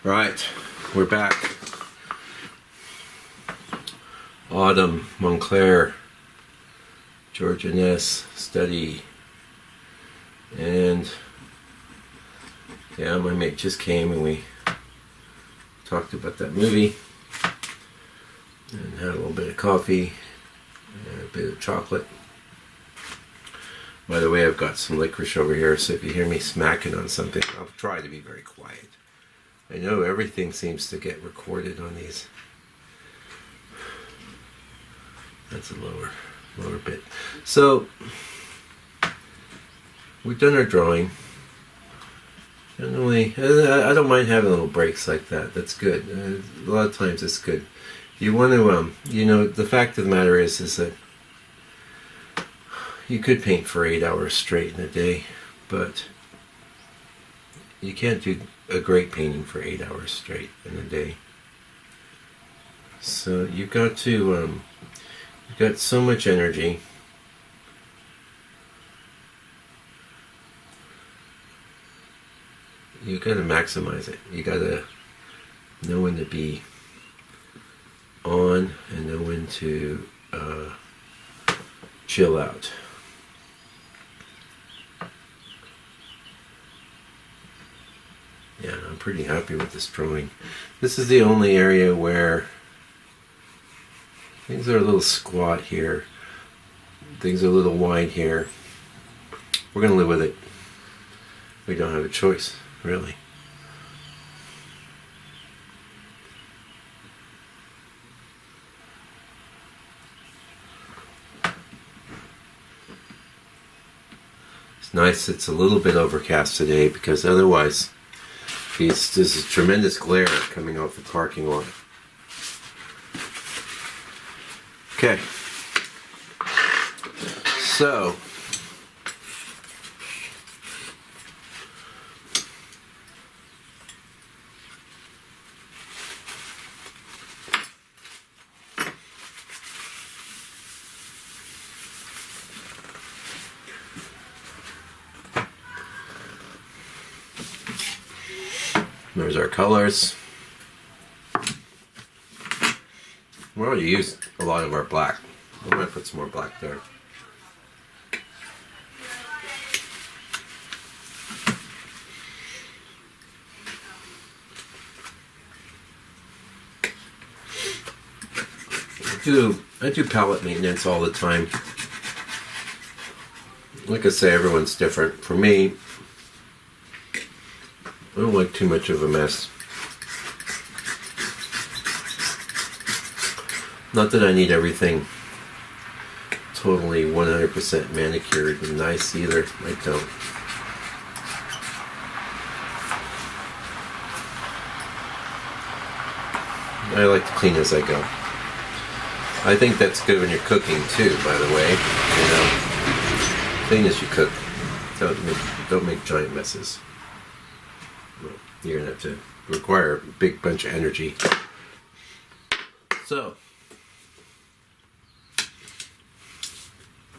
Right, we're back. Autumn, Montclair, George Inness study. And yeah, my mate just came and we talked about that movie and had a little bit of coffee and a bit of chocolate. By the way, I've got some licorice over here, so if you hear me smacking on something, I'll try to be very quiet. I know everything seems to get recorded on these. That's a lower bit. So, we've done our drawing. Generally, I don't mind having little breaks like that. That's good. A lot of times it's good. You want to, the fact of the matter is that you could paint for 8 hours straight in a day, but you can't do a great painting for 8 hours straight in a day. So you've got to, you've got so much energy. You got to maximize it. You got to know when to be on and know when to chill out. Yeah, I'm pretty happy with this drawing. This is the only area where things are a little squat here. Things are a little wide here. We're going to live with it. We don't have a choice, really. It's nice it's a little bit overcast today, because otherwise there's a tremendous glare coming off the parking lot. Okay. So, there's our colors. We already used a lot of our black. I might put some more black there. I do palette maintenance all the time. Like I say, everyone's different. For me, I don't like too much of a mess. Not that I need everything totally 100% manicured and nice either. I don't. I like to clean as I go. I think that's good when you're cooking too, by the way. Clean as you cook. Don't make giant messes. You're going to have to require a big bunch of energy. So,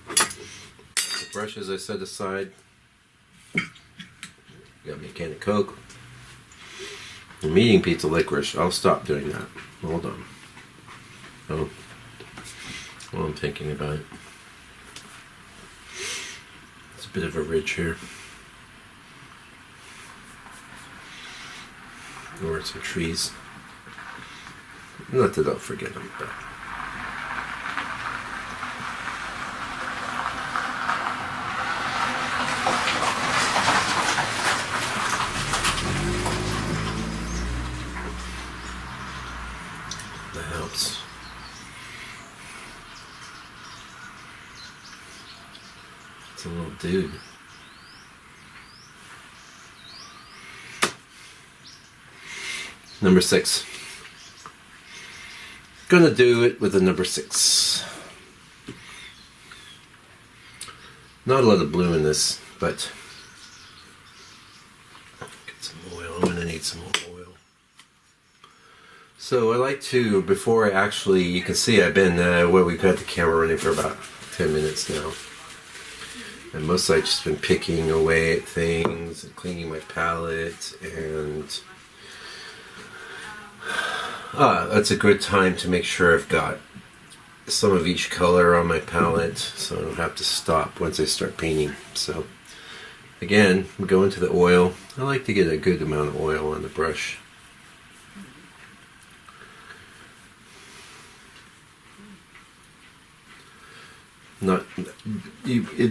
the brushes I set aside. Got me a can of Coke. I'm eating pizza licorice. I'll stop doing that. Hold on. Oh, well, I'm thinking about it. It's a bit of a ridge here. Or some trees. Not that I'll forget them, but that helps. It's a little dude. Number 6. Gonna do it with the number 6. Not a lot of blue in this, but get some oil. I'm gonna need some more oil. So I like to, before I actually, you can see I've been, we've had the camera running for about 10 minutes now. And mostly I've just been picking away at things and cleaning my palette and That's a good time to make sure I've got some of each color on my palette, so I don't have to stop once I start painting. So again, we go into the oil. I like to get a good amount of oil on the brush.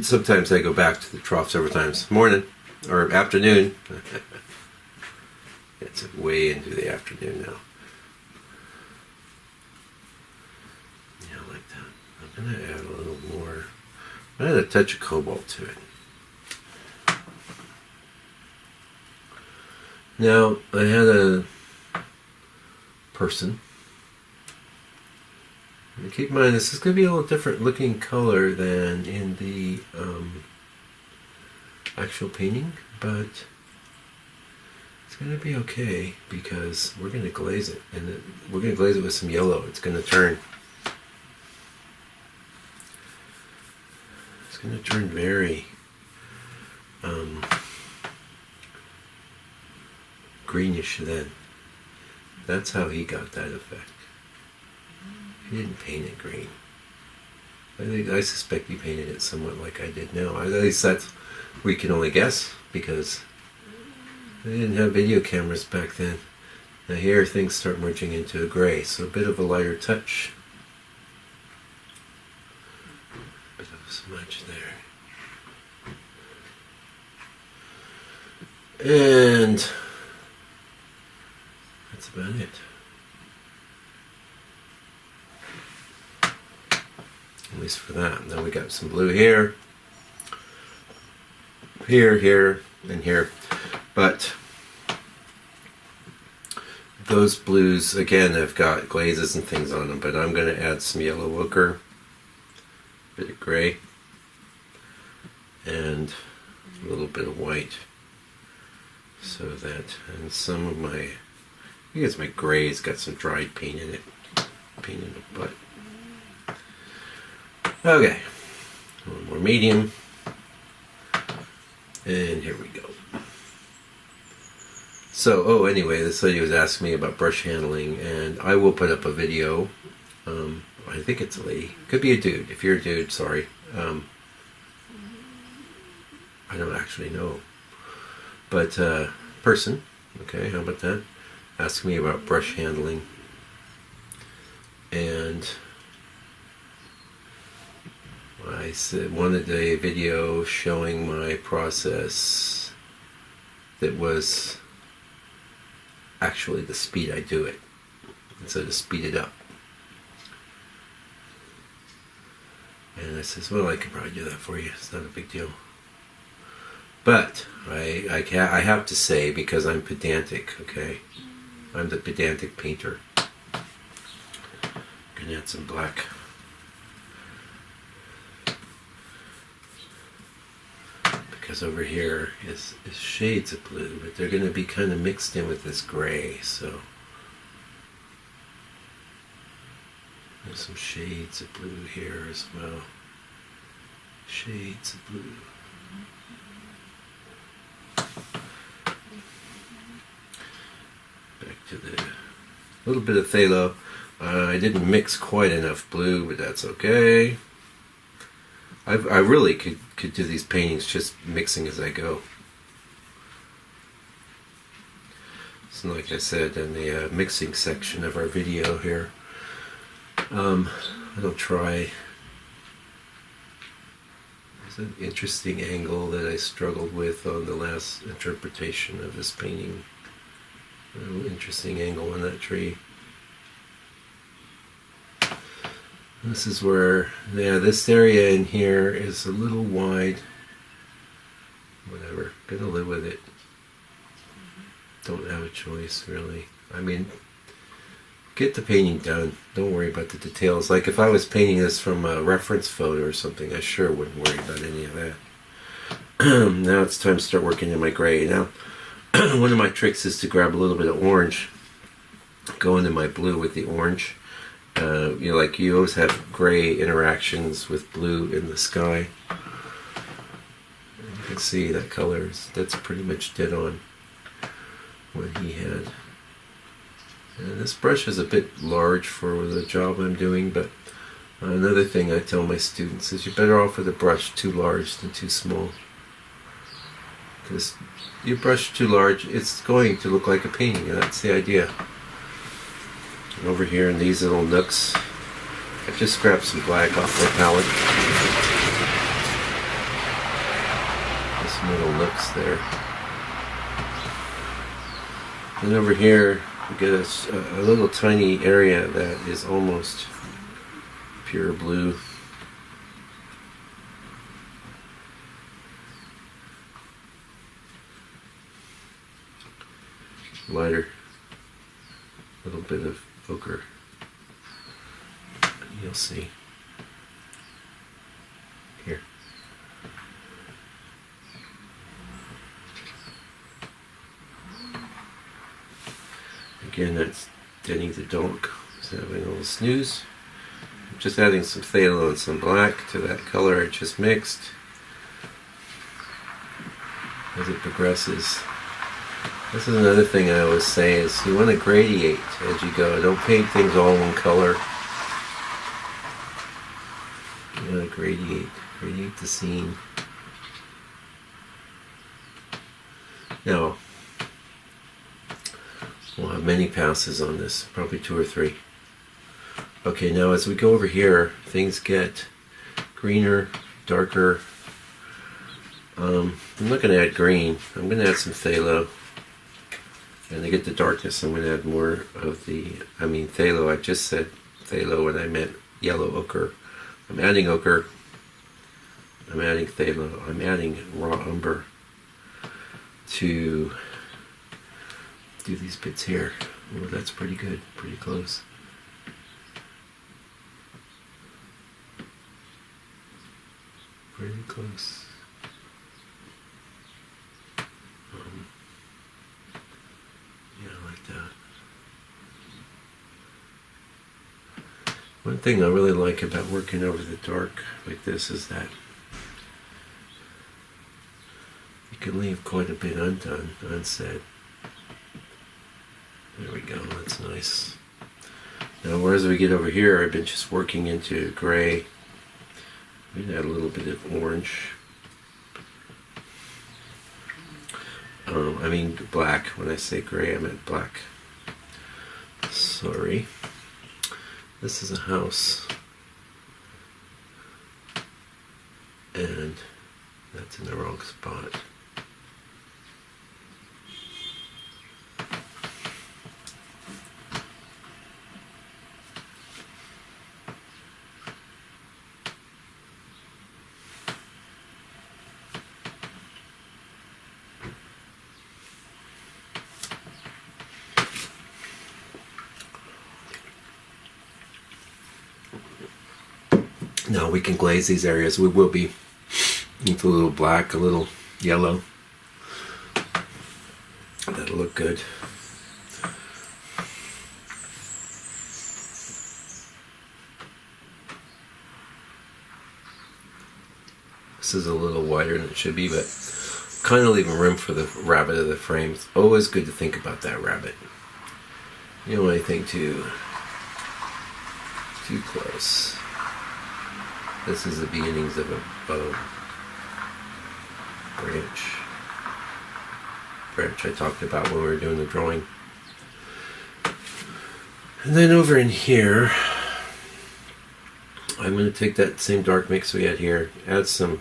Sometimes I go back to the trough several times. Morning or afternoon. It's way into the afternoon now. Yeah, like that. I'm going to add a little more. I add a touch of cobalt to it. Now, I had a person. And keep in mind, this is going to be a little different looking color than in the actual painting, but it's going to be okay because we're going to glaze it, and we're going to glaze it with some yellow. It's going to turn. It's going to turn very greenish then. That's how he got that effect. He didn't paint it green. I suspect he painted it somewhat like I did now. At least that's, we can only guess, because they didn't have video cameras back then. Now here things start merging into a gray, so a bit of a lighter touch. A bit of a smudge there. And that's about it. At least for that. Now we got some blue here, here, and here. But those blues, again, have got glazes and things on them, but I'm going to add some yellow ochre, a bit of gray, and a little bit of white. So that, and some of my, I think it's my gray's got some dried paint in it. Paint in the butt. Okay, a little more medium, and here we go. So, anyway, this lady was asking me about brush handling, and I will put up a video. I think it's a lady. Could be a dude. If you're a dude, sorry. I don't actually know. But, person, okay, how about that? Asked me about brush handling. And I wanted a video showing my process that was actually the speed I do it, and so to speed it up. And I says, well, I could probably do that for you. It's not a big deal. But I have to say, because I'm pedantic, okay? I'm the pedantic painter. Gonna add some black. Because over here is shades of blue, but they're going to be kind of mixed in with this gray, so there's some shades of blue here as well. Shades of blue. Back to the little bit of phthalo. I didn't mix quite enough blue, but that's okay. I really could do these paintings just mixing as I go. So like I said in the mixing section of our video here, I'll try. There's an interesting angle that I struggled with on the last interpretation of this painting. An interesting angle on that tree. This is where, yeah, this area in here is a little wide. Whatever, gonna live with it. Don't have a choice, really. I mean, get the painting done. Don't worry about the details. Like if I was painting this from a reference photo or something, I sure wouldn't worry about any of that. Now it's time to start working in my gray. Now, one of my tricks is to grab a little bit of orange, go into my blue with the orange. You know, like you always have gray interactions with blue in the sky. You can see that color that's pretty much dead on what he had. And this brush is a bit large for the job I'm doing, but another thing I tell my students is you're better off with a brush too large than too small. Because you brush too large, it's going to look like a painting, and that's the idea. And over here in these little nooks, I just scrapped some black off my palette. There's some little nooks there. And over here, we get a little tiny area that is almost pure blue. Lighter, little bit of ochre. You'll see here. Again, that's Denny the dog. He's having a little snooze. I'm just adding some phthalo and some black to that color I just mixed. As it progresses. This is another thing I always say is you want to gradiate as you go. Don't paint things all one color. You want to gradiate the scene. Now, we'll have many passes on this, probably 2 or 3. Okay, now as we go over here, things get greener, darker. I'm not going to add green. I'm going to add some phthalo. And to get the darkness, I'm going to add more of phthalo. I just said phthalo when I meant yellow ochre. I'm adding ochre. I'm adding phthalo. I'm adding raw umber to do these bits here. Oh, that's pretty good. Pretty close. Pretty close. Yeah, like that. One thing I really like about working over the dark like this is that you can leave quite a bit undone, unsaid. There we go, that's nice. Now, whereas we get over here, I've been just working into gray. I'm going to add a little bit of orange. I mean black. When I say gray, I meant black. Sorry. This is a house. And that's in the wrong spot. Now we can glaze these areas. We will be with a little black, a little yellow. That'll look good. This is a little wider than it should be, but kind of leaving room for the rabbit of the frame. It's always good to think about that rabbit. You don't want anything too close. This is the beginnings of a branch I talked about when we were doing the drawing. And then over in here, I'm going to take that same dark mix we had here, add some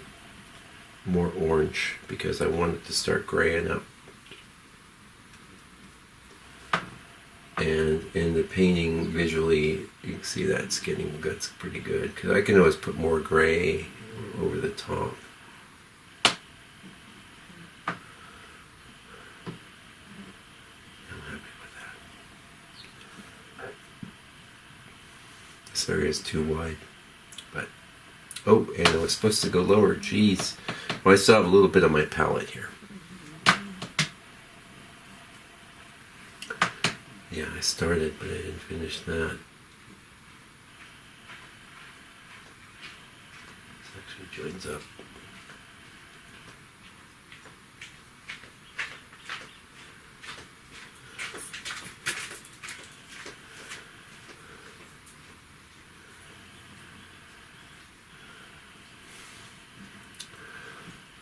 more orange because I want it to start graying up. And in the painting visually, you can see that's pretty good because I can always put more gray over the top. I'm happy with that. This area is too wide, but oh, and I was supposed to go lower. Jeez, well, I still have a little bit of my palette here. Yeah, I started, but I didn't finish that. This actually joins up.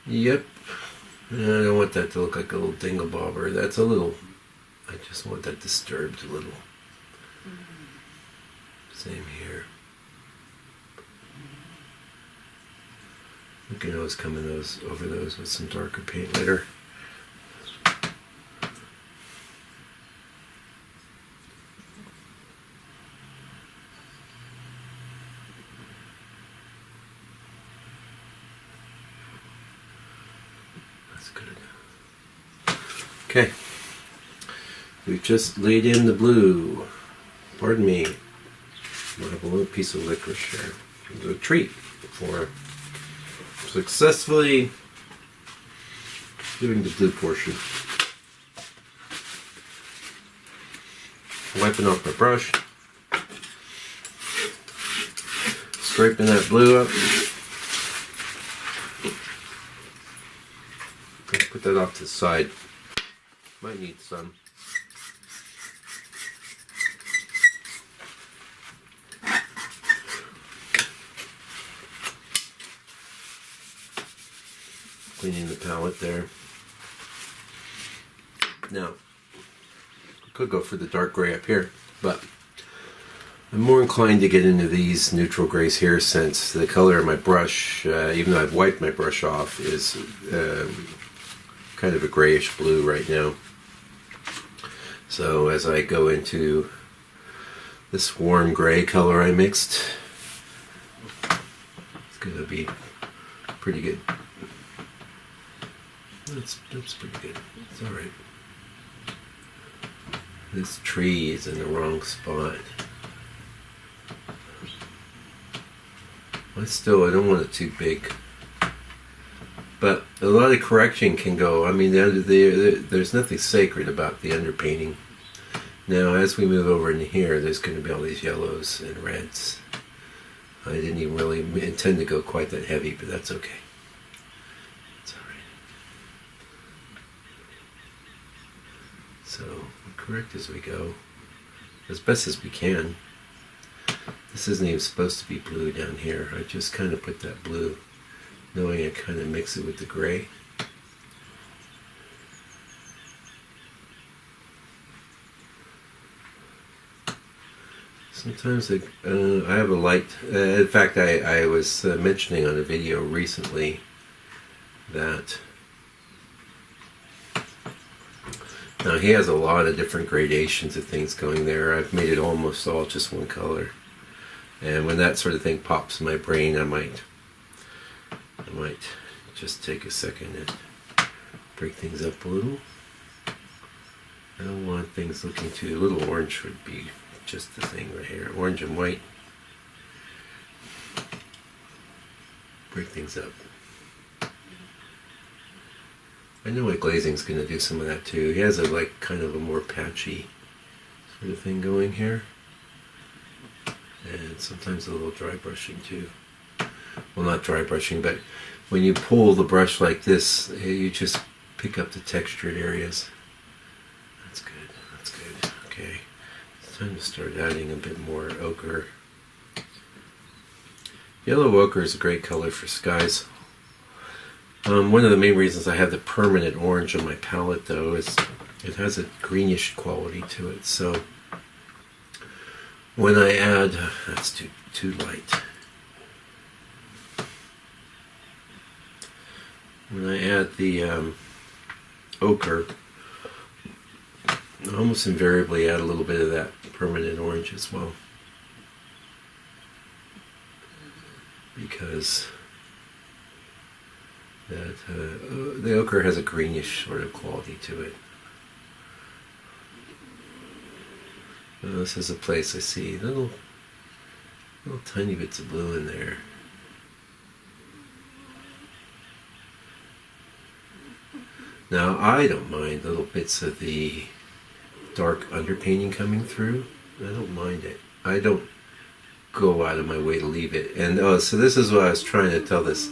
Yep. I don't want that to look like a little dinglebobber. That's a little... I just want that disturbed a little. Same here. We can always come in over those with some darker paint later. That's good. Okay. We've just laid in the blue. Pardon me. I have a little piece of licorice here. It's a treat for successfully doing the blue portion. Wiping off my brush. Scraping that blue up. Put that off to the side. Might need some. Cleaning the palette there. Now, I could go for the dark gray up here, but I'm more inclined to get into these neutral grays here since the color of my brush, even though I've wiped my brush off, is kind of a grayish blue right now. So as I go into this warm gray color I mixed, it's going to be pretty good. That's pretty good. It's alright. This tree is in the wrong spot. I don't want it too big. But a lot of correction can go. I mean, there's nothing sacred about the underpainting. Now, as we move over in here, there's going to be all these yellows and reds. I didn't even really intend to go quite that heavy, but that's okay. So, we correct as we go, as best as we can. This isn't even supposed to be blue down here. I just kind of put that blue, knowing I kind of mix it with the gray. Sometimes I have a light, in fact I was mentioning on a video recently that now he has a lot of different gradations of things going there. I've made it almost all just one color. And when that sort of thing pops in my brain, I might just take a second and break things up a little. I don't want things looking too... A little orange would be just the thing right here. Orange and white. Break things up. I know my glazing's going to do some of that too. He has a kind of a more patchy sort of thing going here. And sometimes a little dry brushing too. Well, not dry brushing, but when you pull the brush like this, you just pick up the textured areas. That's good, that's good. Okay, it's time to start adding a bit more ochre. Yellow ochre is a great color for skies. One of the main reasons I have the permanent orange on my palette, though, is it has a greenish quality to it. So when I add, that's too light. When I add the ochre, I almost invariably add a little bit of that permanent orange as well, because the ochre has a greenish sort of quality to it. This is a place I see little tiny bits of blue in there. Now, I don't mind little bits of the dark underpainting coming through. I don't mind it. I don't go out of my way to leave it. And so this is what I was trying to tell this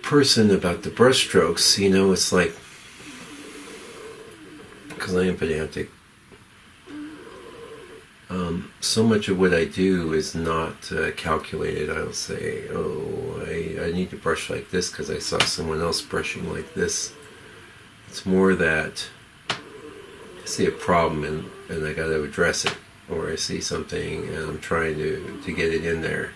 person about the brush strokes. You know, it's like, because I am pedantic, so much of what I do is not calculated. I'll say, oh, I I need to brush like this because I saw someone else brushing like this. It's more that I see a problem and I got to address it, or I see something and I'm trying to get it in there.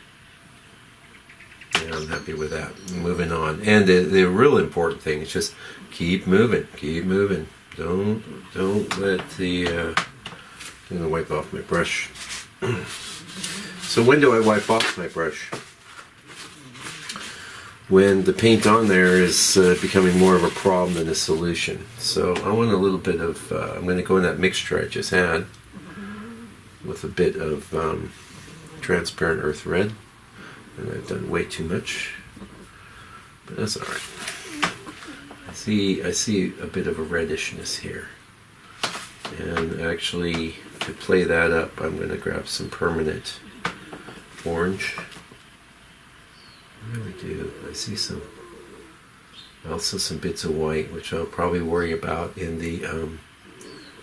And I'm happy with that. Moving on. And the real important thing is just keep moving. Keep moving. Don't let the... I'm going to wipe off my brush. So when do I wipe off my brush? When the paint on there is becoming more of a problem than a solution. So I want a little bit of... I'm going to go in that mixture I just had with a bit of transparent earth red. And I've done way too much, but that's all right. I see a bit of a reddishness here, and actually to play that up, I'm going to grab some permanent orange. I really do. I see also some bits of white, which I'll probably worry about in the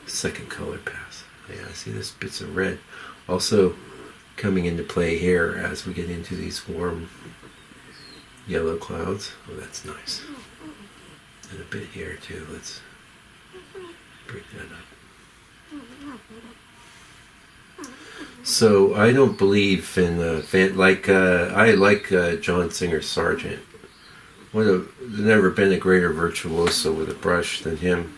second color pass. Yeah, I see this bits of red. Also, coming into play here as we get into these warm yellow clouds. Oh, that's nice. And a bit here too. Let's break that up. So I don't believe in I like John Singer Sargent. There's never been a greater virtuoso with a brush than him.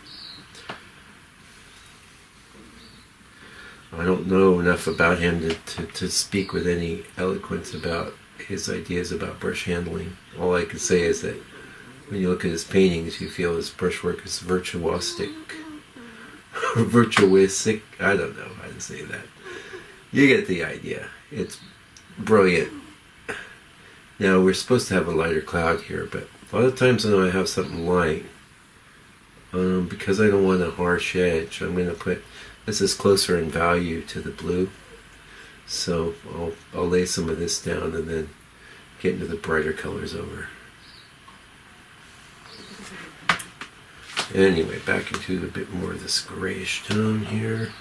I don't know enough about him to speak with any eloquence about his ideas about brush handling. All I can say is that when you look at his paintings, you feel his brushwork is virtuosic. Virtuosic? I don't know how to say that. You get the idea. It's brilliant. Now, we're supposed to have a lighter cloud here, but a lot of times when I have something light, because I don't want a harsh edge, I'm going to put... This is closer in value to the blue, so I'll lay some of this down and then get into the brighter colors over. Anyway, back into a bit more of this grayish tone here.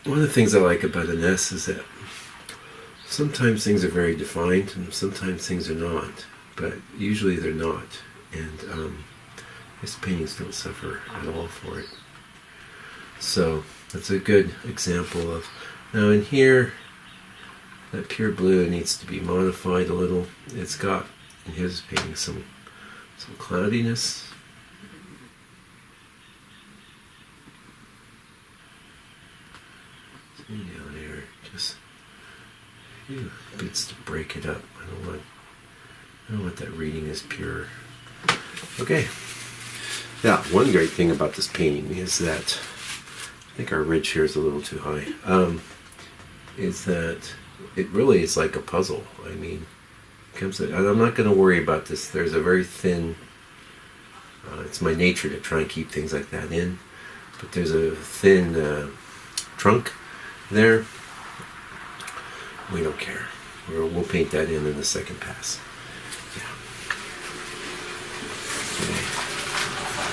One of the things I like about Inness is that sometimes things are very defined and sometimes things are not, but usually they're not. And his paintings don't suffer at all for it. So that's a good example of... Now in here, that pure blue needs to be modified a little. It's got, in his painting, some cloudiness. See down here, just a few bits to break it up. I don't want that reading as pure. Okay. Yeah, one great thing about this painting is that, I think our ridge here is a little too high, is that it really is like a puzzle. I mean, and I'm not going to worry about this. There's a very thin, it's my nature to try and keep things like that in, but there's a thin trunk there. We don't care. We'll paint that in the second pass.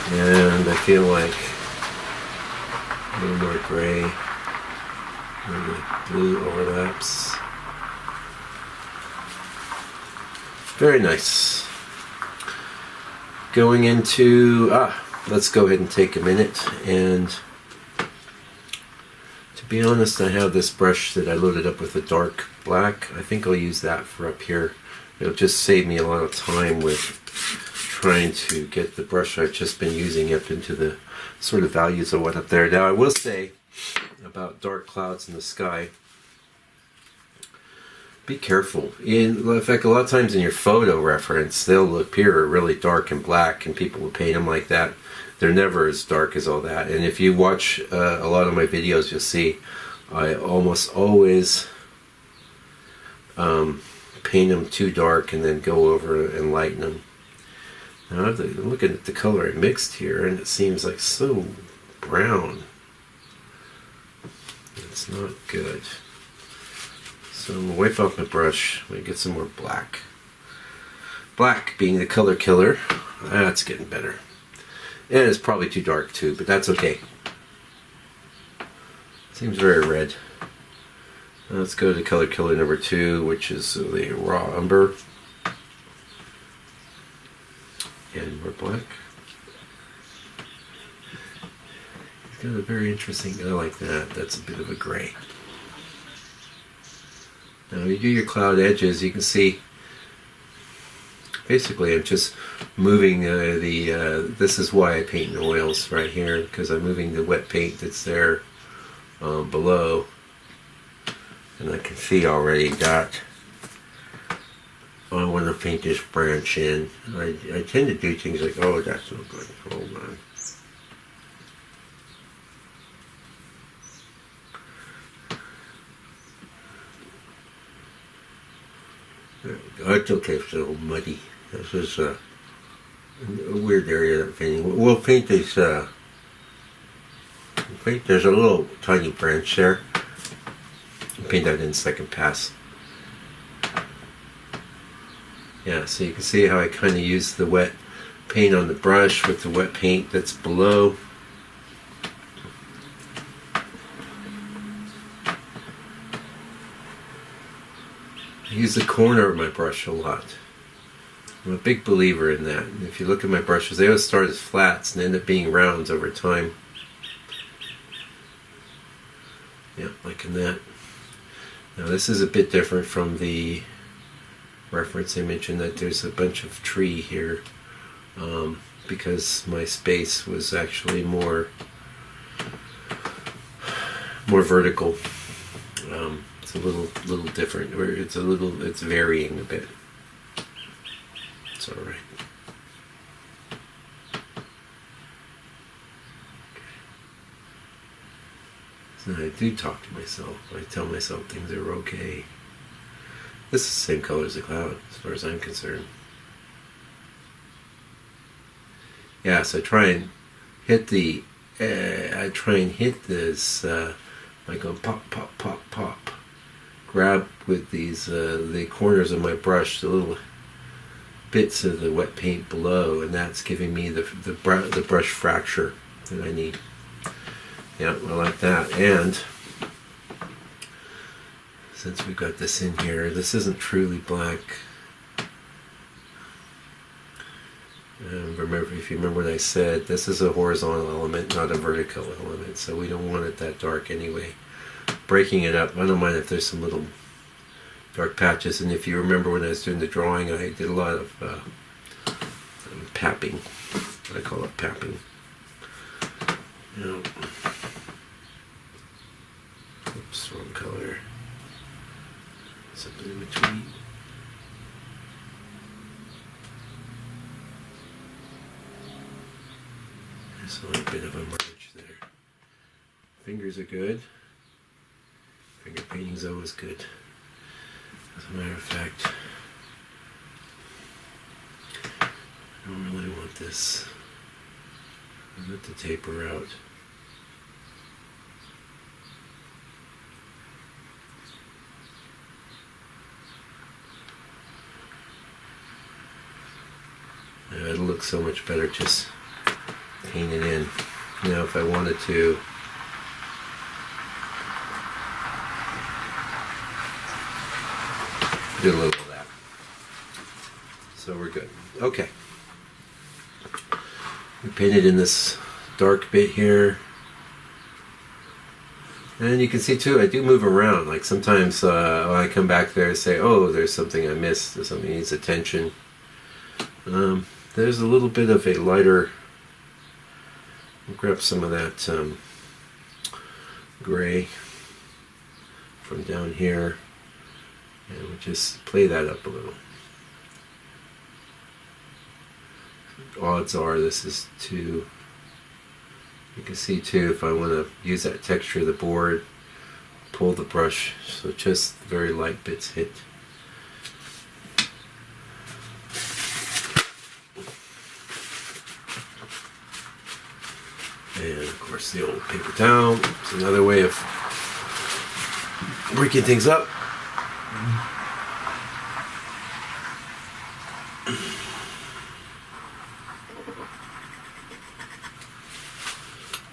And I feel like a little more gray, where the blue overlaps. Very nice. Going into, let's go ahead and take a minute. And to be honest, I have this brush that I loaded up with a dark black. I think I'll use that for up here. It'll just save me a lot of time with trying to get the brush I've just been using up into the sort of values I want up there. Now I will say about dark clouds in the sky, be careful. In fact, a lot of times in your photo reference, they'll appear really dark and black, and people will paint them like that. They're never as dark as all that. And if you watch a lot of my videos, you'll see I almost always paint them too dark and then go over and lighten them. Now I'm looking at the color I mixed here, and it seems like so brown. It's not good. So I'm going to wipe off my brush. I'm going to get some more black. Black being the color killer. That's getting better. And it's probably too dark too, but that's okay. Seems very red. Let's go to color killer number 2, which is the raw umber. And more black. It's got a very interesting, I like that. That's a bit of a gray. Now you do your cloud edges, you can see basically I'm just moving this is why I paint in oils right here, because I'm moving the wet paint that's there below, and I can see already that I want to paint this branch in. I tend to do things like, oh, that's no good, hold on. It's okay if it's a little muddy. This is a weird area of painting. We'll paint these, there's a little tiny branch there. Paint that in second pass. Yeah, so you can see how I kind of use the wet paint on the brush with the wet paint that's below. I use the corner of my brush a lot. I'm a big believer in that. And if you look at my brushes, they always start as flats and end up being rounds over time. Yeah, like in that. Now this is a bit different from the reference I mentioned that there's a bunch of tree here, because my space was actually more vertical. It's a little different, or it's varying a bit. It's all right. So I do talk to myself. I tell myself things are okay. This is the same color as the cloud, as far as I'm concerned. Yeah, so I try and hit this by going pop, pop, pop, pop. Grab with these the corners of my brush, the little bits of the wet paint below, and that's giving me the brush fracture that I need. Yeah, I like that. And since we've got this in here, this isn't truly black. Remember, if you remember what I said, this is a horizontal element, not a vertical element, so we don't want it that dark anyway. Breaking it up, I don't mind if there's some little dark patches, and if you remember when I was doing the drawing, I did a lot of papping. I call it papping. You know, oops, wrong color. Something in between. There's a little bit of a merge there. Fingers are good. Finger painting's always good. As a matter of fact, I don't really want this. I want it to taper out. It'll look so much better just paint it in. Now if I wanted to do a little of that. So we're good. Okay. We painted in this dark bit here. And you can see too, I do move around. Like sometimes when I come back there and say, oh, there's something I missed, there's something that needs attention. There's a little bit of a lighter, I'll grab some of that gray from down here, and we'll just play that up a little. Odds are this is too, you can see too, if I want to use that texture of the board, pull the brush, so just very light bits hit. And of course the old paper towel. It's another way of breaking things up.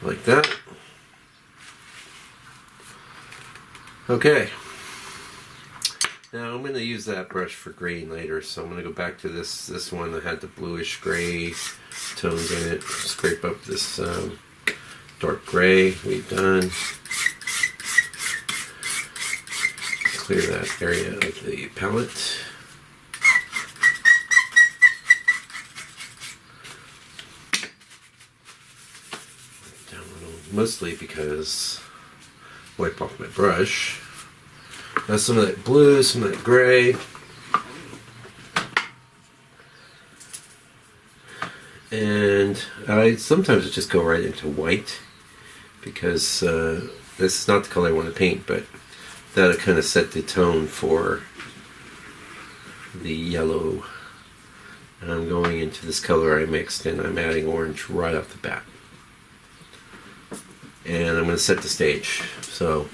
Like that. Okay. Now I'm going to use that brush for green later, so I'm going to go back to this one that had the bluish gray tones in it. Scrape up this dark gray we've done. Clear that area of the palette. Down a little, mostly because wipe off my brush. Now some of that blue, some of that gray. And I sometimes just go right into white because this is not the color I want to paint, but that'll kind of set the tone for the yellow. And I'm going into this color I mixed and I'm adding orange right off the bat. And I'm going to set the stage. So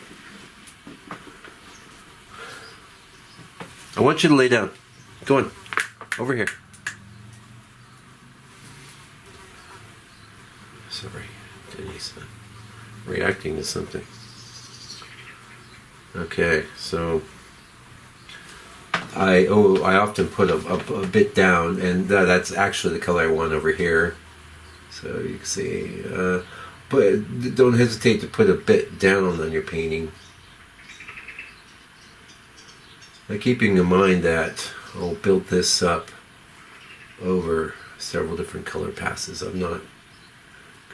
I want you to lay down. Go on. Over here. Sorry, Denise. I'm reacting to something. Okay, so I often put a bit down, and that's actually the color I want over here. So you can see, but don't hesitate to put a bit down on your painting. Now keeping in mind that I'll build this up over several different color passes. I'm not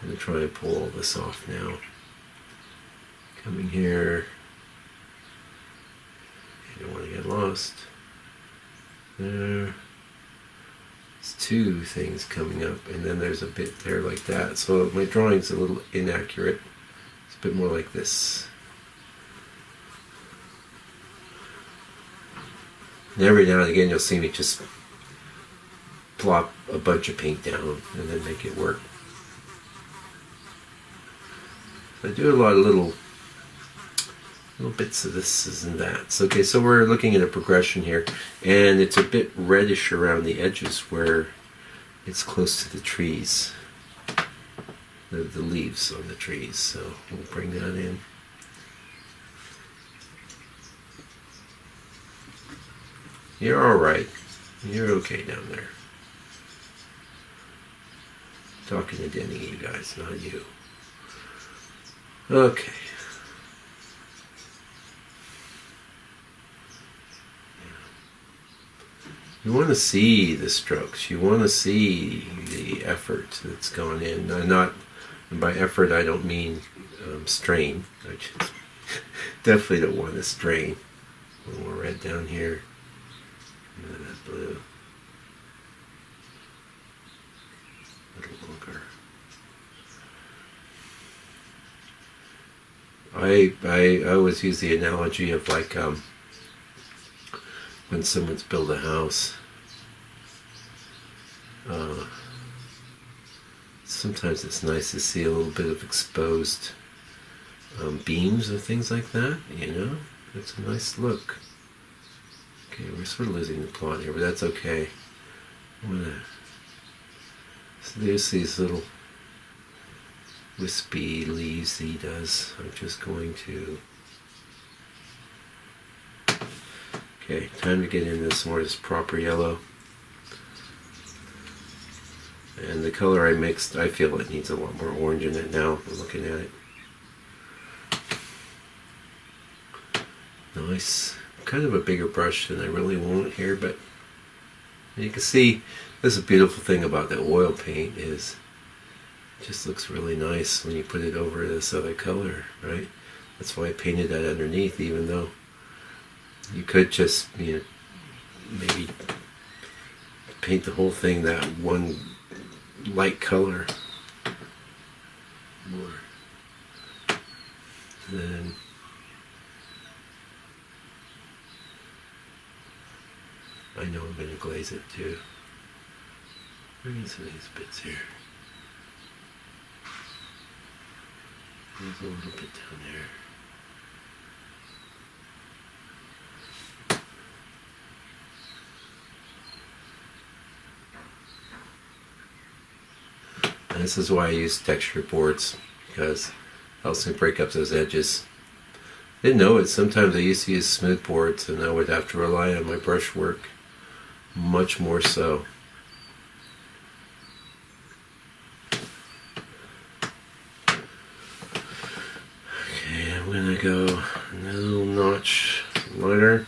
going to try and pull all this off now. Coming here. You don't want to get lost. There's two things coming up, and then there's a bit there like that. So my drawing's a little inaccurate. It's a bit more like this. And every now and again you'll see me just plop a bunch of paint down and then make it work. I do a lot of little bits of this and that. So, okay, so we're looking at a progression here, and it's a bit reddish around the edges where it's close to the trees, the leaves on the trees. So we'll bring that in. You're all right. You're okay down there. Talking to Denny, you guys, not you. Okay. You want to see the strokes. You want to see the effort that's gone in. And by effort, I don't mean strain. I just definitely don't want to strain. A little more red down here. And then that blue. A little longer. I always use the analogy of like when someone's built a house. Sometimes it's nice to see a little bit of exposed beams or things like that, you know? It's a nice look. Okay, we're sort of losing the plot here, but that's okay. So there's these little wispy leaves he does. I'm just going to... Okay, time to get into this more this proper yellow. And the color I mixed, I feel it needs a lot more orange in it now. I'm looking at it. Nice. Kind of a bigger brush than I really want here, but you can see this is a beautiful thing about the oil paint is it just looks really nice when you put it over this other color, right? That's why I painted that underneath, even though you could just, you know, maybe paint the whole thing that one light color more. Then I know I'm going to glaze it too. Bring in some of these bits here. There's a little bit down there. And this is why I use texture boards, because it helps me break up those edges. Didn't know it. Sometimes I used to use smooth boards and I would have to rely on my brush work much more so. Okay, I'm gonna go a little notch lighter.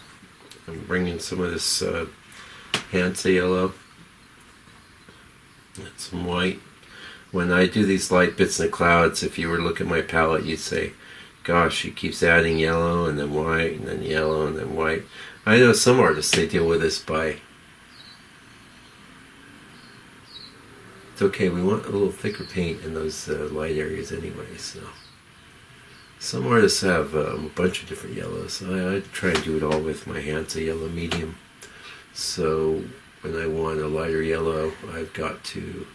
I'm bringing some of this Hansa yellow and some white. When I do these light bits in the clouds, if you were to look at my palette, you'd say, gosh, she keeps adding yellow and then white and then yellow and then white. I know some artists, they deal with this by, it's okay, we want a little thicker paint in those light areas anyway, so. Some artists have a bunch of different yellows. I try and do it all with my Hansa yellow medium. So when I want a lighter yellow, I've got to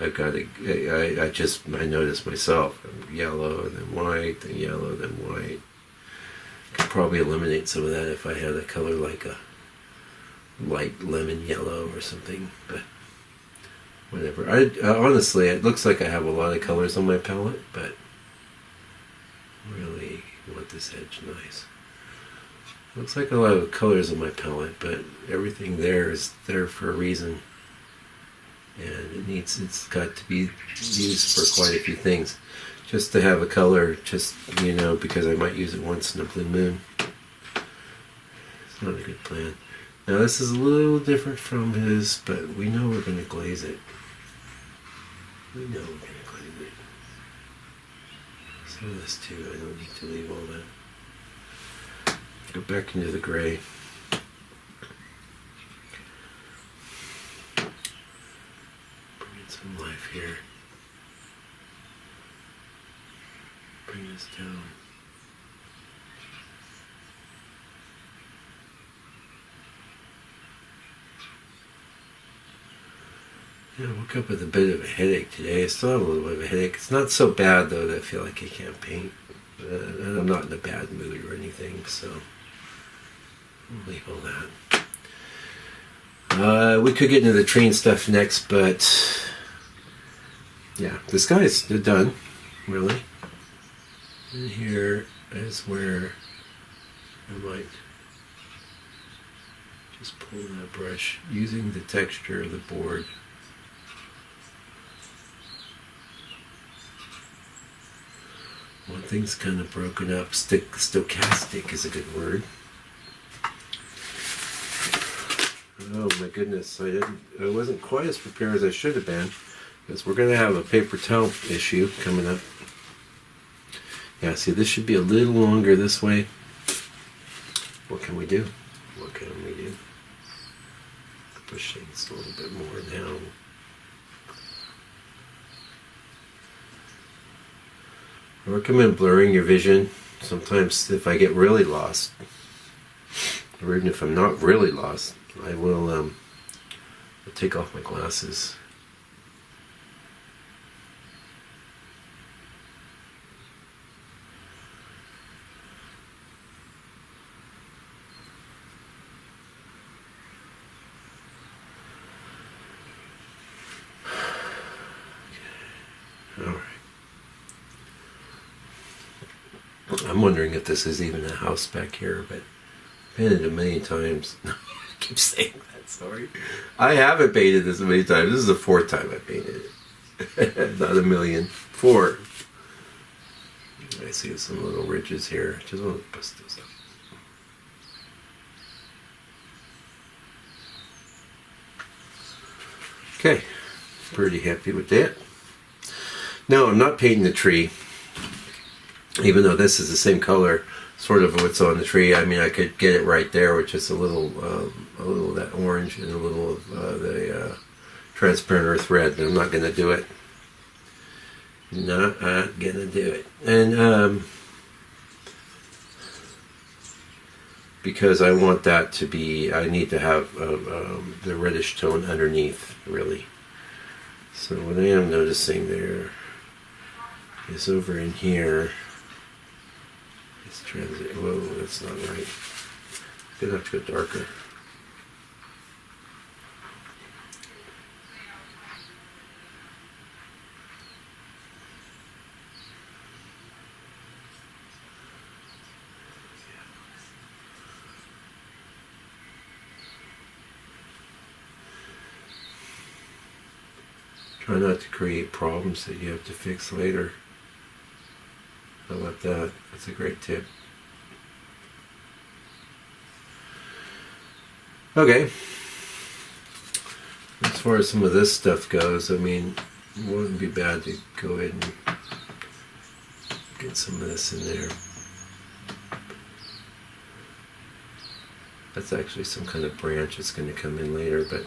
I notice myself, yellow and then white, then yellow, then white. Could probably eliminate some of that if I had a color like a light lemon yellow or something, but whatever. Honestly, it looks like I have a lot of colors on my palette, but really want this edge nice. Looks like a lot of colors on my palette, but everything there is there for a reason. And it's got to be used for quite a few things. Just to have a color, just, because I might use it once in a blue moon. It's not a good plan. Now this is a little different from his, but we know we're going to glaze it. We know we're going to glaze it. Some of this too, I don't need to leave all that. Go back into the gray. Some life here. Bring this down. Yeah, I woke up with a bit of a headache today. I still have a little bit of a headache. It's not so bad though that I feel like I can't paint. And I'm not in a bad mood or anything, so I'll leave all that. We could get into the train stuff next, but yeah, the sky is done, really. And here is where I might just pull that brush using the texture of the board. One thing's kind of broken up. Stochastic is a good word. Oh my goodness, I wasn't quite as prepared as I should have been. Because we're going to have a paper towel issue coming up. Yeah, see, this should be a little longer this way. What can we do? What can we do? Push things a little bit more now. I recommend blurring your vision. Sometimes if I get really lost, or even if I'm not really lost, I will I'll take off my glasses. I'm wondering if this is even a house back here, but I've painted it a million times. I keep saying that, sorry. I haven't painted this a million times. This is the fourth time I painted it. Not a million. 4. I see some little ridges here. Just want to bust those up. Okay, pretty happy with that. No, I'm not painting the tree. Even though this is the same color, sort of what's on the tree. I mean, I could get it right there with just a little of that orange and a little of the transparent earth red. But I'm not going to do it. Not going to do it. And because I want that to be, I need to have the reddish tone underneath, really. So what I am noticing there is over in here. Whoa, that's not right. I'm gonna have to go darker. Try not to create problems that you have to fix later. How about that? That's a great tip. Okay. As far as some of this stuff goes, I mean, it wouldn't be bad to go ahead and get some of this in there. That's actually some kind of branch that's going to come in later, but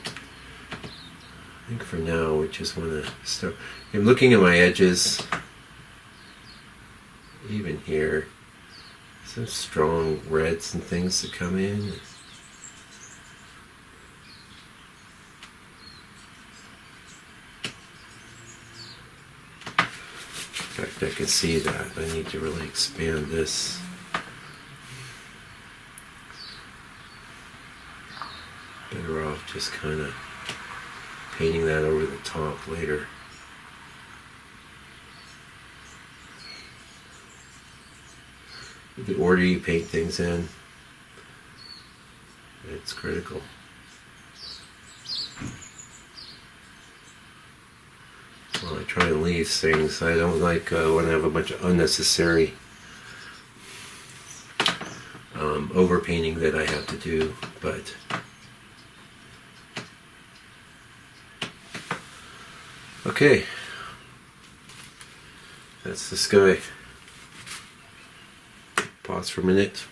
I think for now we just want to start. I'm looking at my edges, even here, some strong reds and things that come in. In fact, I can see that. I need to really expand this. Better off just kind of painting that over the top later. The order you paint things in, it's critical. Well, I try and leave things. I don't like when I have a bunch of unnecessary overpainting that I have to do, but okay, that's the sky. Pause for a minute.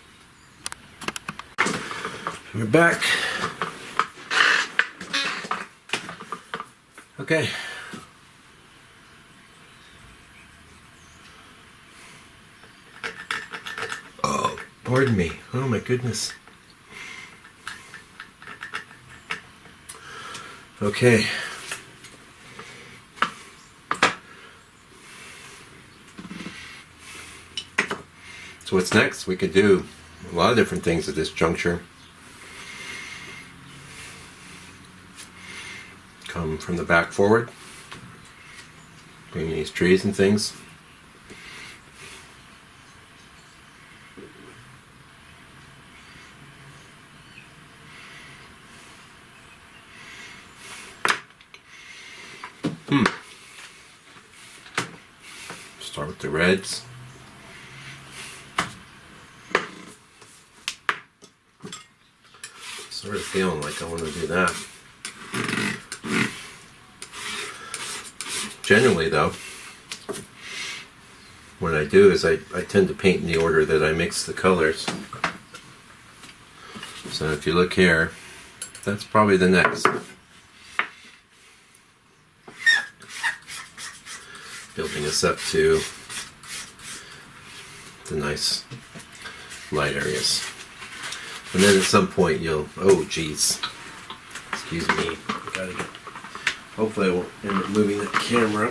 We're back. Okay. Oh, pardon me. Oh my goodness. Okay. So what's next? We could do a lot of different things at this juncture. Come from the back forward. Bring these trees and things. Start with the reds. Sort of feeling like I want to do that. Generally though, what I do is I tend to paint in the order that I mix the colors. So if you look here, that's probably the next. Building us up to the nice light areas. And then at some point you'll, oh geez, excuse me, gotta get, hopefully I won't end up moving that camera.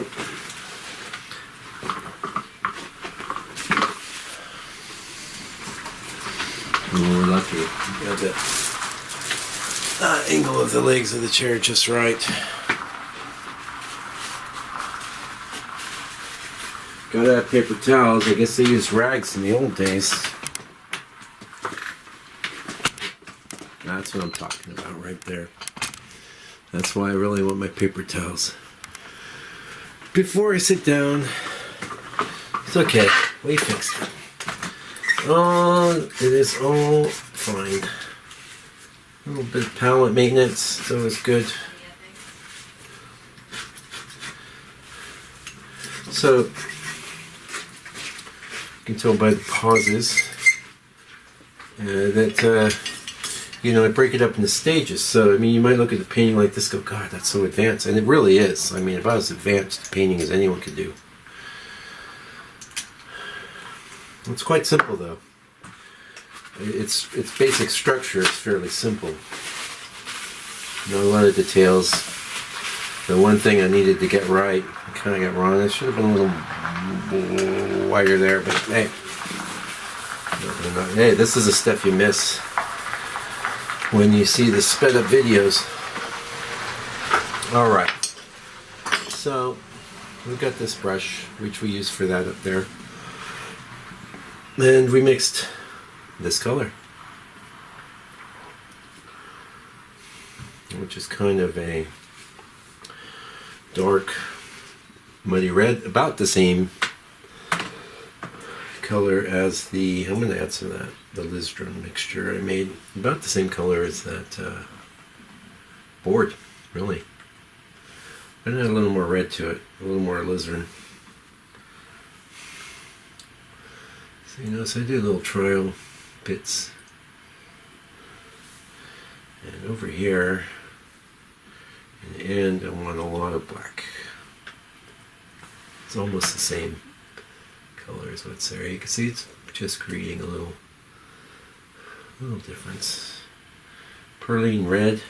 And we're lucky, we got the angle of the legs of the chair just right. Gotta have paper towels. I guess they used rags in the old days. That's what I'm talking about right there. That's why I really want my paper towels. Before I sit down, it's okay. We fixed it. Oh, it is all fine. A little bit of palette maintenance, it's always good. So, you can tell by the pauses that you know, I break it up into stages. So, I mean, you might look at the painting like this, go, God, that's so advanced. And it really is. I mean, about as advanced painting as anyone could do. It's quite simple, though. Its basic structure is fairly simple. Not a lot of details. The one thing I needed to get right, I kind of got wrong. It should have been a little wider there, but hey. Hey, this is the stuff you miss when you see the sped up videos. Alright, so we've got this brush which we use for that up there, and we mixed this color, which is kind of a dark muddy red, about the same color as the, I'm going to add some of that, the Lizdron mixture I made, about the same color as that board, really. I'm going to add a little more red to it, a little more Lizdron. So you notice I do little trial bits. And over here, in the end, I want a lot of black. It's almost the same color as what's there. You can see it's just creating a little difference. Perlene red,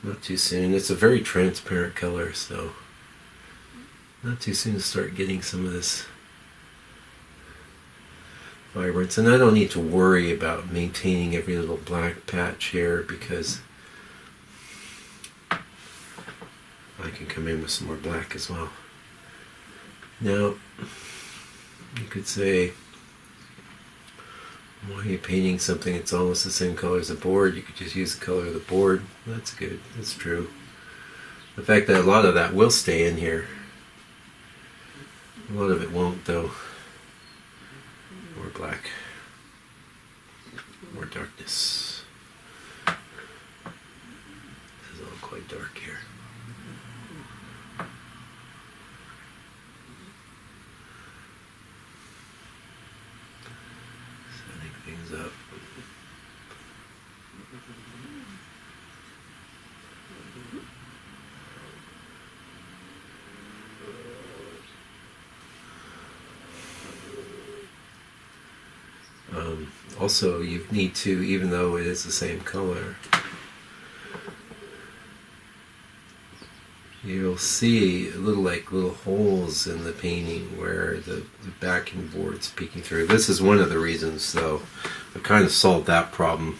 not too soon. It's a very transparent color, so not too soon to start getting some of this vibrance. And I don't need to worry about maintaining every little black patch here because I can come in with some more black as well. Now, you could say, why are you painting something that's almost the same color as the board? You could just use the color of the board. That's good. That's true. The fact that a lot of that will stay in here. A lot of it won't, though. More black. More darkness. This is all quite dark here. Things up. Also, you need to, even though it is the same color, you'll see little holes in the painting where the backing board's peeking through. This is one of the reasons, though. I've kind of solved that problem.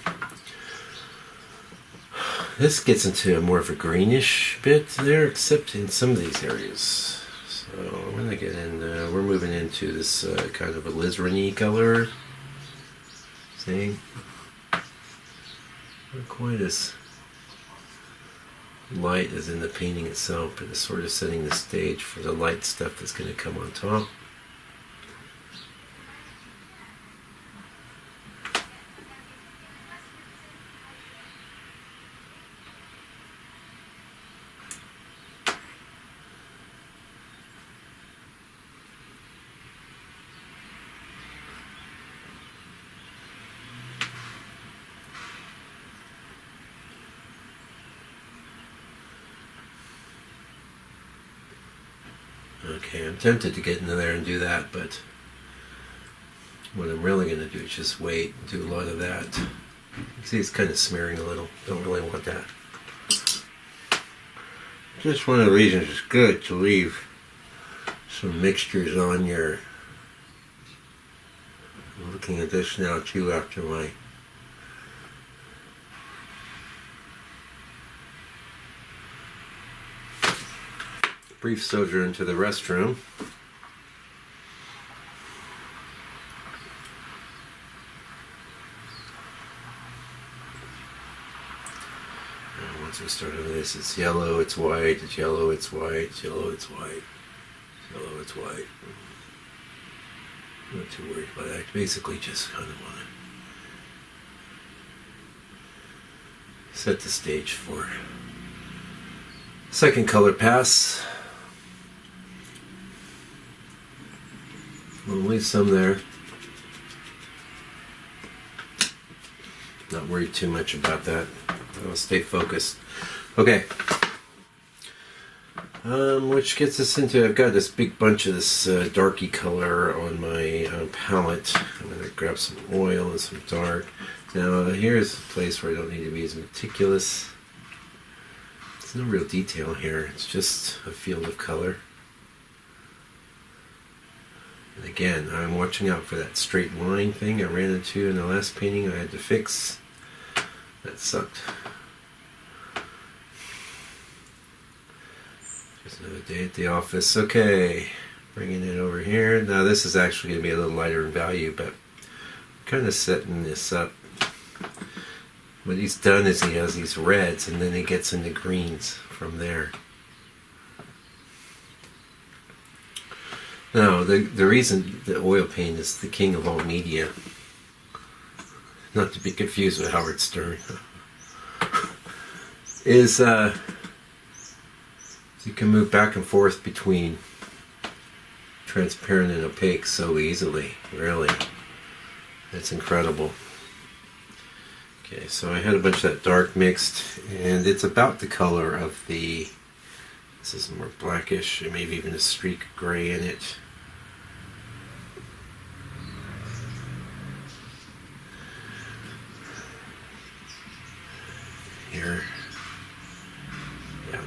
This gets into more of a greenish bit there, except in some of these areas. So I'm going to get in, we're moving into this kind of a Lizdron-y color. See? Not quite as light as in the painting itself, but it's sort of setting the stage for the light stuff that's going to come on top. Okay, I'm tempted to get into there and do that, but what I'm really going to do is just wait and do a lot of that. You see it's kind of smearing a little. Don't really want that. Just one of the reasons it's good to leave some mixtures on your... I'm looking at this now too after my... brief sojourn to the restroom. And once we start on this, it's yellow, it's white, it's yellow, it's white, it's yellow, it's white, it's yellow, it's white. I'm not too worried about that. I basically just kind of want to set the stage for second color pass. We'll leave some there. Not worried too much about that. I'll stay focused. Okay. Which gets us into, I've got this big bunch of this darky color on my palette. I'm going to grab some oil and some dark. Now here's a place where I don't need to be as meticulous. There's no real detail here. It's just a field of color. And again, I'm watching out for that straight line thing I ran into in the last painting I had to fix. That sucked. Just another day at the office. Okay, bringing it over here. Now this is actually going to be a little lighter in value, but I'm kind of setting this up. What he's done is he has these reds and then he gets into greens from there. No, the reason the oil paint is the king of all media, not to be confused with Howard Stern, is you can move back and forth between transparent and opaque so easily, really. It's incredible. Okay, so I had a bunch of that dark mixed, and it's about the color of the, this is more blackish, and maybe even a streak of gray in it. Here. Yeah.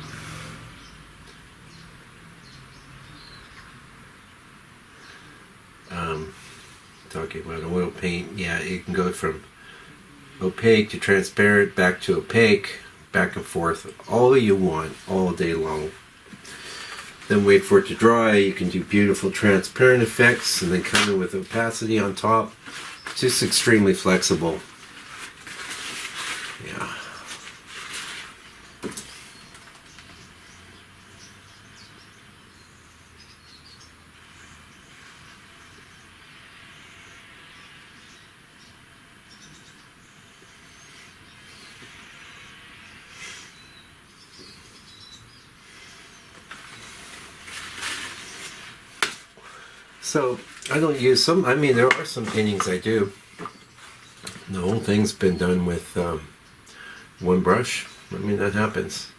Talking about oil paint, yeah, it can go from opaque to transparent, back to opaque, back and forth, all you want, all day long. Then wait for it to dry. You can do beautiful transparent effects, and then come in with opacity on top. Just extremely flexible. Yeah. So I don't use some, I mean there are some paintings I do. The whole thing's been done with one brush. I mean, that happens.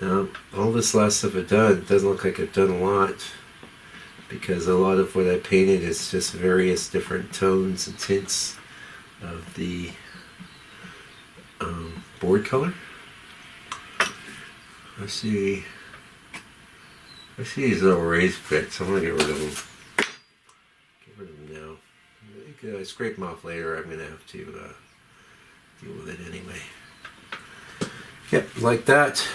Now, all this last stuff I've done, it doesn't look like I've done a lot, because a lot of what I painted is just various different tones and tints of the board color. I see these little raised bits. I'm going to get rid of them. Get rid of them now. I scrape them off later. I'm going to have to deal with it anyway. Yep, like that.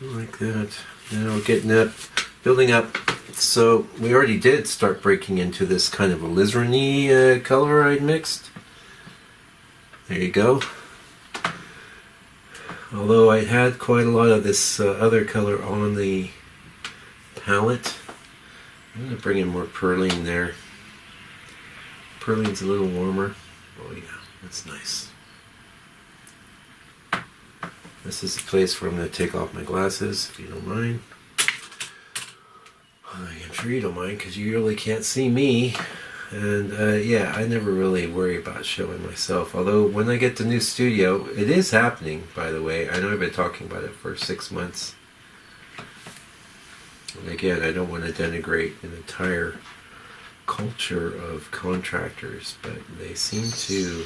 Like that. Now getting up, building up. So we already did start breaking into this kind of alizarin-y color I mixed. There you go. Although I had quite a lot of this other color on the palette, I'm going to bring in more perline there. Perline's a little warmer. Oh yeah, that's nice. This is the place where I'm going to take off my glasses, if you don't mind. I'm sure you don't mind, because you really can't see me. And yeah, I never really worry about showing myself. Although when I get the new studio, it is happening, by the way. I know I've been talking about it for 6 months. And again, I don't want to denigrate an entire culture of contractors, but they seem to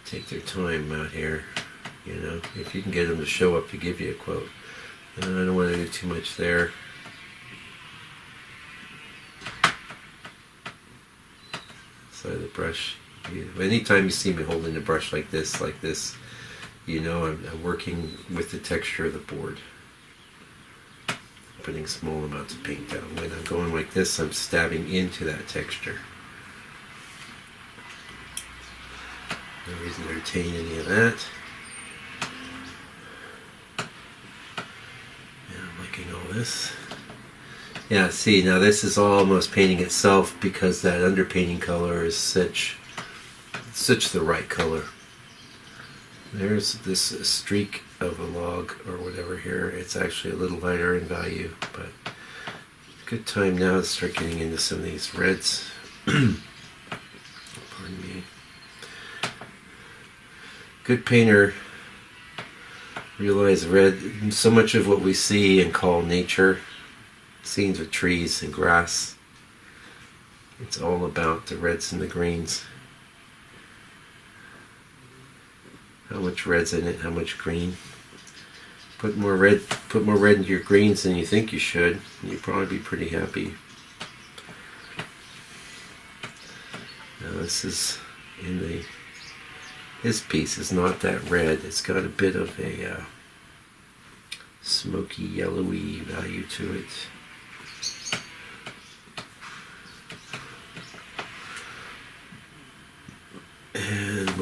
take their time out here. You know, if you can get them to show up to give you a quote. And I don't want to do too much there. Side of the brush. Anytime you see me holding the brush like this, you know I'm working with the texture of the board. Putting small amounts of paint down. When I'm going like this, I'm stabbing into that texture. No reason to retain any of that. Yeah, I'm liking all this. Yeah, see, now this is almost painting itself, because that underpainting color is such the right color. There's this streak of a log or whatever here. It's actually a little lighter in value, but good time now to start getting into some of these reds. Pardon me. Good painter realize red, so much of what we see and call nature, scenes with trees and grass, it's all about the reds and the greens. How much red's in it, how much green. Put more red into your greens than you think you should, and you'll probably be pretty happy. Now this is this piece is not that red. It's got a bit of a smoky, yellowy value to it.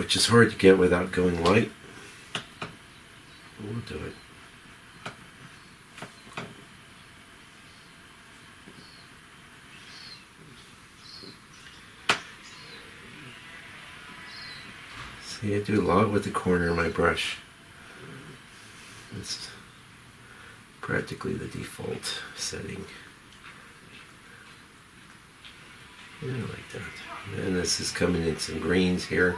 which is hard to get without going light. We'll do it. See, I do a lot with the corner of my brush. It's practically the default setting. Yeah, I like that. And this is coming in some greens here.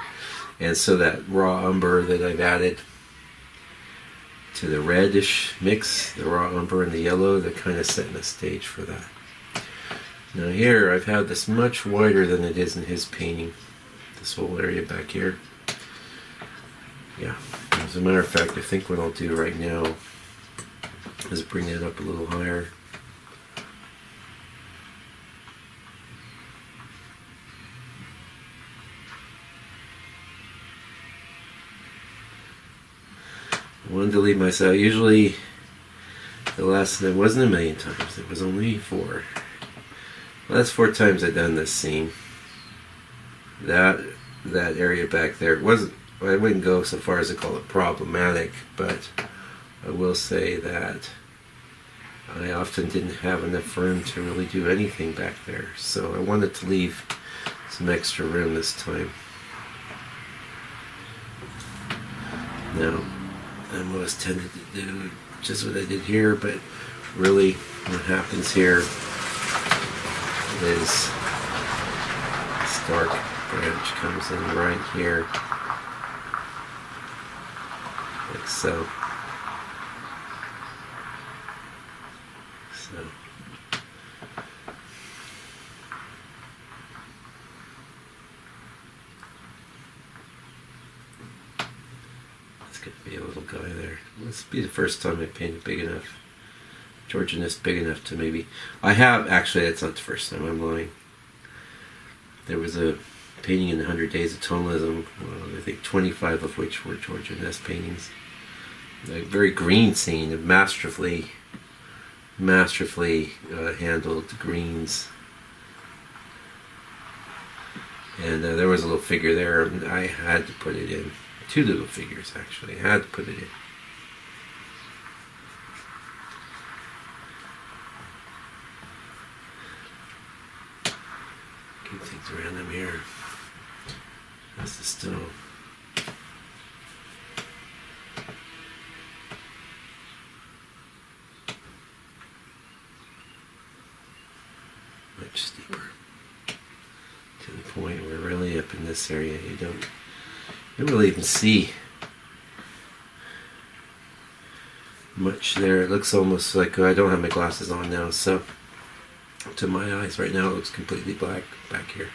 And so that raw umber that I've added to the reddish mix, the raw umber and the yellow, they're kind of setting the stage for that. Now here, I've had this much wider than it is in his painting. This whole area back here. Yeah, as a matter of fact, I think what I'll do right now is bring that up a little higher. I wanted to leave myself, usually the last, it wasn't a million times, it was only 4. Well, that's 4 times I've done this scene. That area back there, it wasn't, I wouldn't go so far as to call it problematic, but I will say that I often didn't have enough room to really do anything back there. So I wanted to leave some extra room this time. Now, I'm always tended to do just what I did here, but really what happens here is this dark branch comes in right here. Like so. It's going to be a little guy there. This will be the first time I painted big enough. George Inness big enough to maybe. I have, actually, that's not the first time, I'm lying. There was a painting in 100 Days of Tonalism, I think 25 of which were George Inness paintings. A very green scene, masterfully handled greens. And there was a little figure there, and I had to put it in. 2 little figures, actually. I had to put it in. Keep things random here. That's the stove. Much steeper. To the point where really up in this area you don't really even see much there. It looks almost like I don't have my glasses on now, so to my eyes right now it looks completely black back here.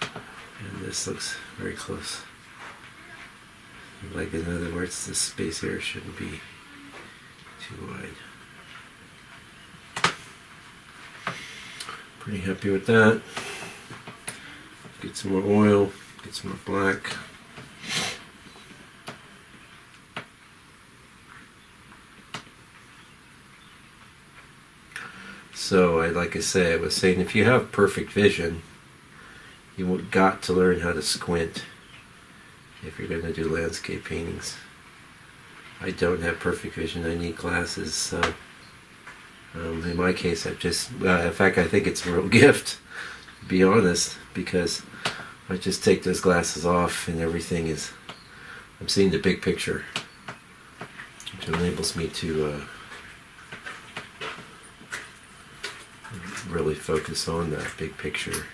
And this looks very close. Like, in other words, this space here shouldn't be too wide. Pretty happy with that. Get some more oil, get some more black. So, like I say, I was saying, if you have perfect vision, you've got to learn how to squint if you're going to do landscape paintings. I don't have perfect vision. I need glasses. So, in my case, I've just, in fact, I think it's a real gift, to be honest, because I just take those glasses off and everything is, I'm seeing the big picture, which enables me to really focus on that big picture.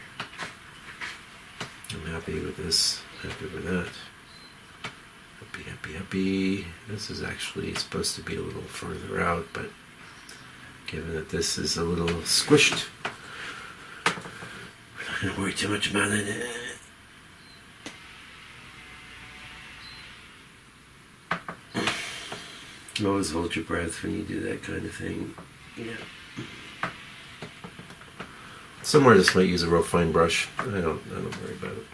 I'm happy with this, happy with that. Happy, happy, happy. This is actually supposed to be a little further out, but given that this is a little squished, we're not going to worry too much about it. Always hold your breath when you do that kind of thing. Yeah. Some artists might use a real fine brush. I don't worry about it.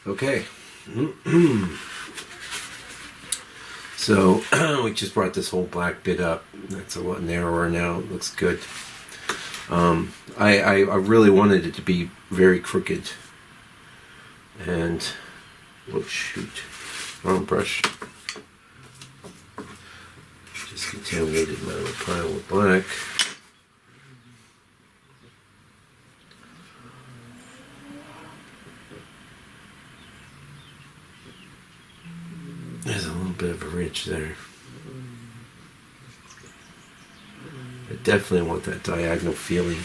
Okay. So we just brought this whole black bit up. That's a lot narrower now. It looks good. I really wanted it to be very crooked. And, whoops, shoot, wrong brush. Just contaminated my little pile of black. There's a little bit of a ridge there. I definitely want that diagonal feeling.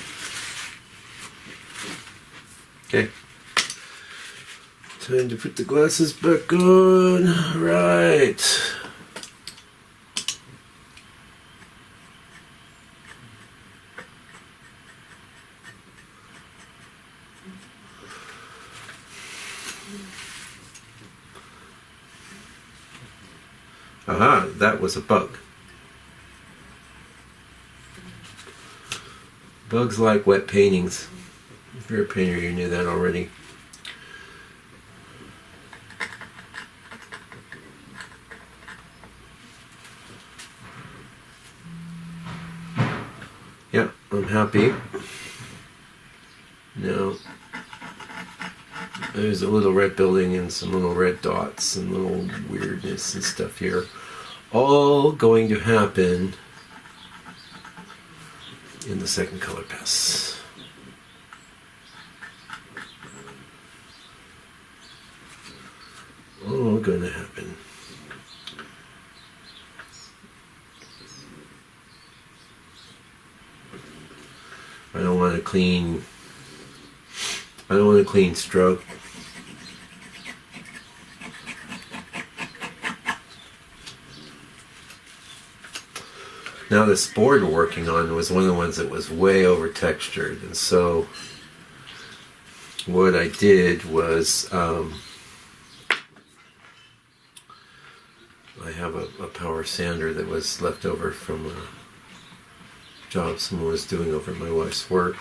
Okay. Time to put the glasses back on. Right. Aha, that was a bug. Bugs like wet paintings. If you're a painter, you knew that already. Yeah, I'm happy. Now, there's a little red building and some little red dots and little weirdness and stuff here. All going to happen in the second color pass. All going to happen. I don't want a clean stroke. Now this board we're working on was one of the ones that was way over textured, and so what I did was I have a power sander that was left over from a job someone was doing over at my wife's work.